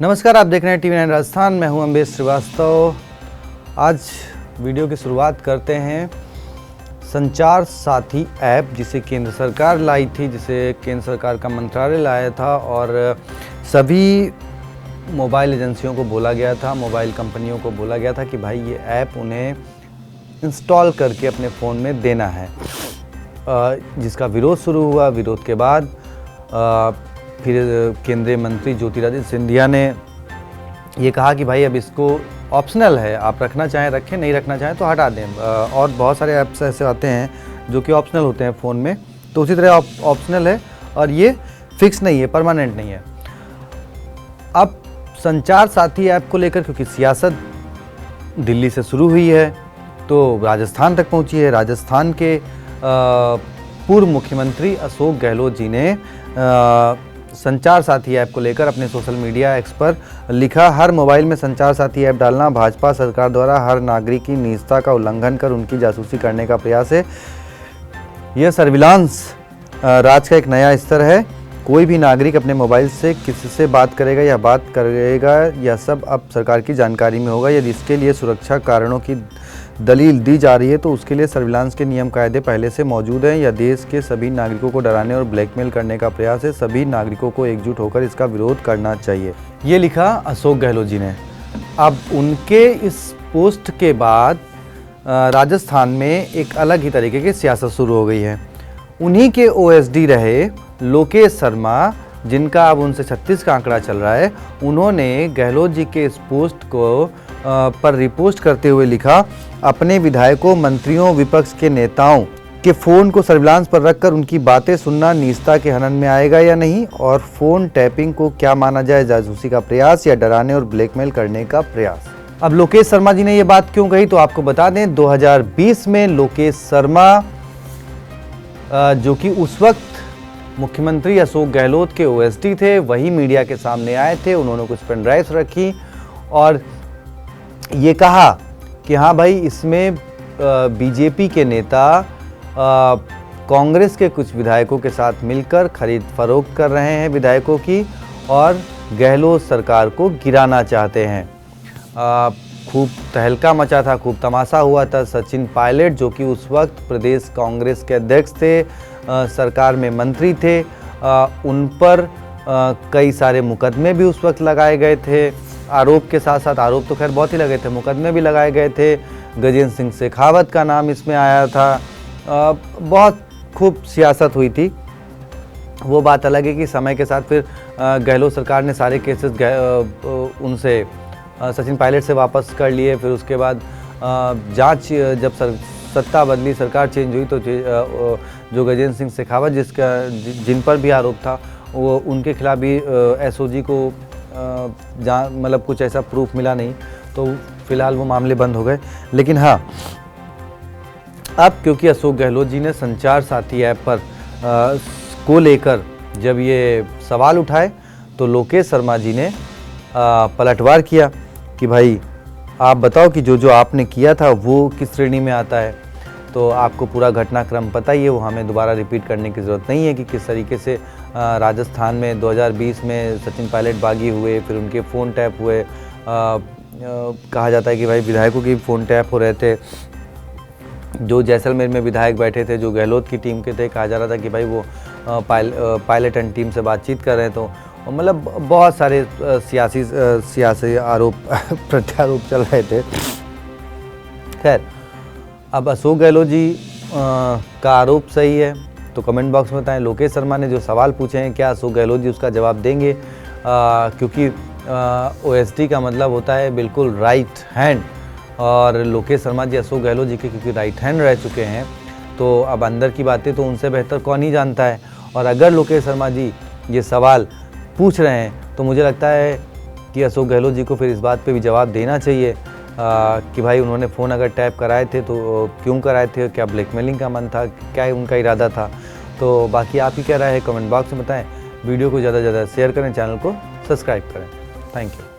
नमस्कार, आप देख रहे हैं TV9 राजस्थान। मैं हूं अम्बेश श्रीवास्तव। आज वीडियो की शुरुआत करते हैं संचार साथी ऐप, जिसे केंद्र सरकार लाई थी, जिसे केंद्र सरकार का मंत्रालय लाया था और सभी मोबाइल एजेंसियों को बोला गया था, मोबाइल कंपनियों को बोला गया था कि भाई ये ऐप उन्हें इंस्टॉल करके अपने फ़ोन में देना है। जिसका विरोध शुरू हुआ। विरोध के बाद फिर केंद्रीय मंत्री ज्योतिरादित्य सिंधिया ने ये कहा कि भाई अब इसको ऑप्शनल है, आप रखना चाहें रखें, नहीं रखना चाहें तो हटा दें। और बहुत सारे ऐप्स ऐसे आते हैं जो कि ऑप्शनल होते हैं फ़ोन में, तो उसी तरह ऑप्शनल है और ये फिक्स नहीं है, परमानेंट नहीं है। अब संचार साथी ऐप को लेकर क्योंकि सियासत दिल्ली से शुरू हुई है तो राजस्थान तक पहुंची है। राजस्थान के पूर्व मुख्यमंत्री अशोक गहलोत जी ने संचार साथी ऐप को लेकर अपने सोशल मीडिया एक्स पर लिखा, हर मोबाइल में संचार साथी ऐप डालना भाजपा सरकार द्वारा हर नागरिक की निजता का उल्लंघन कर उनकी जासूसी करने का प्रयास है। यह सर्विलांस राज का एक नया स्तर है। कोई भी नागरिक अपने मोबाइल से किससे बात करेगा यह सब अब सरकार की जानकारी में होगा। यदि इसके लिए सुरक्षा कारणों की दलील दी जा रही है तो उसके लिए सर्विलांस के नियम कायदे पहले से मौजूद हैं। यह देश के सभी नागरिकों को डराने और ब्लैकमेल करने का प्रयास है। सभी नागरिकों को एकजुट होकर इसका विरोध करना चाहिए। ये लिखा अशोक गहलोत जी ने। अब उनके इस पोस्ट के बाद राजस्थान में एक अलग ही तरीके की सियासत शुरू हो गई है। उन्हीं के OSD रहे लोकेश शर्मा, जिनका अब उनसे 36 का आंकड़ा चल रहा है, उन्होंने गहलोत जी के इस पोस्ट को पर रिपोस्ट करते हुए लिखा, अपने विधायकों, मंत्रियों, विपक्ष के नेताओं के फ़ोन को सर्विलांस पर रखकर उनकी बातें सुनना निजता के हनन में आएगा या नहीं, और फ़ोन टैपिंग को क्या माना जाए, जासूसी का प्रयास या डराने और ब्लैकमेल करने का प्रयास। अब लोकेश शर्मा जी ने ये बात क्यों कही तो आपको बता दें, 2020 में लोकेश शर्मा जो कि उस वक्त मुख्यमंत्री अशोक गहलोत के OSD थे, वही मीडिया के सामने आए थे। उन्होंने कुछ पेन ड्राइव्स रखी और ये कहा कि हाँ भाई, इसमें बीजेपी के नेता कांग्रेस के कुछ विधायकों के साथ मिलकर खरीद फरोख्त कर रहे हैं विधायकों की, और गहलोत सरकार को गिराना चाहते हैं। खूब तहलका मचा था, खूब तमाशा हुआ था। सचिन पायलट, जो कि उस वक्त प्रदेश कांग्रेस के अध्यक्ष थे, सरकार में मंत्री थे, उन पर कई सारे मुकदमे भी उस वक्त लगाए गए थे। आरोप के साथ साथ, आरोप तो खैर बहुत ही लगे थे, मुकदमे भी लगाए गए थे। गजेंद्र सिंह शेखावत का नाम इसमें आया था। बहुत खूब सियासत हुई थी। वो बात अलग है कि समय के साथ फिर गहलोत सरकार ने सारे केसेस उनसे सचिन पायलट से वापस कर लिए। फिर उसके बाद जांच, जब सत्ता बदली, सरकार चेंज हुई, तो जो गजेंद्र सिंह शेखावत जिन पर भी आरोप था, वो उनके खिलाफ भी SOG को मतलब कुछ ऐसा प्रूफ मिला नहीं, तो फिलहाल वो मामले बंद हो गए। लेकिन हाँ, अब क्योंकि अशोक गहलोत जी ने संचार साथी ऐप पर को लेकर जब ये सवाल उठाए तो लोकेश शर्मा जी ने पलटवार किया कि भाई आप बताओ कि जो आपने किया था वो किस श्रेणी में आता है। तो आपको पूरा घटनाक्रम पता ही है, वो हमें दोबारा रिपीट करने की ज़रूरत नहीं है कि किस तरीके से राजस्थान में 2020 में सचिन पायलट बागी हुए, फिर उनके फ़ोन टैप हुए। कहा जाता है कि भाई विधायकों के फ़ोन टैप हो रहे थे। जो जैसलमेर में विधायक बैठे थे, जो गहलोत की टीम के थे, कहा जा रहा था कि भाई वो पायलट एंड टीम से बातचीत कर रहे हैं। तो मतलब बहुत सारे सियासी आरोप प्रत्यारोप चल रहे थे। खैर, अब अशोक गहलोत जी का आरोप सही है तो कमेंट बॉक्स में बताएं। लोकेश शर्मा ने जो सवाल पूछे हैं, क्या अशोक गहलोत जी उसका जवाब देंगे? क्योंकि OSD का मतलब होता है बिल्कुल राइट हैंड, और लोकेश शर्मा जी अशोक गहलोत जी के क्योंकि राइट हैंड रह चुके हैं, तो अब अंदर की बातें तो उनसे बेहतर कौन ही जानता है। और अगर लोकेश शर्मा जी ये सवाल पूछ रहे हैं तो मुझे लगता है कि अशोक गहलोत जी को फिर इस बात पे भी जवाब देना चाहिए कि भाई उन्होंने फ़ोन अगर टैप कराए थे तो क्यों कराए थे, क्या ब्लैकमेलिंग का मन था, क्या उनका इरादा था। तो बाकी आप ही क्या राय है, कमेंट बॉक्स में बताएं। वीडियो को ज़्यादा से ज़्यादा शेयर करें, चैनल को सब्सक्राइब करें। Thank you.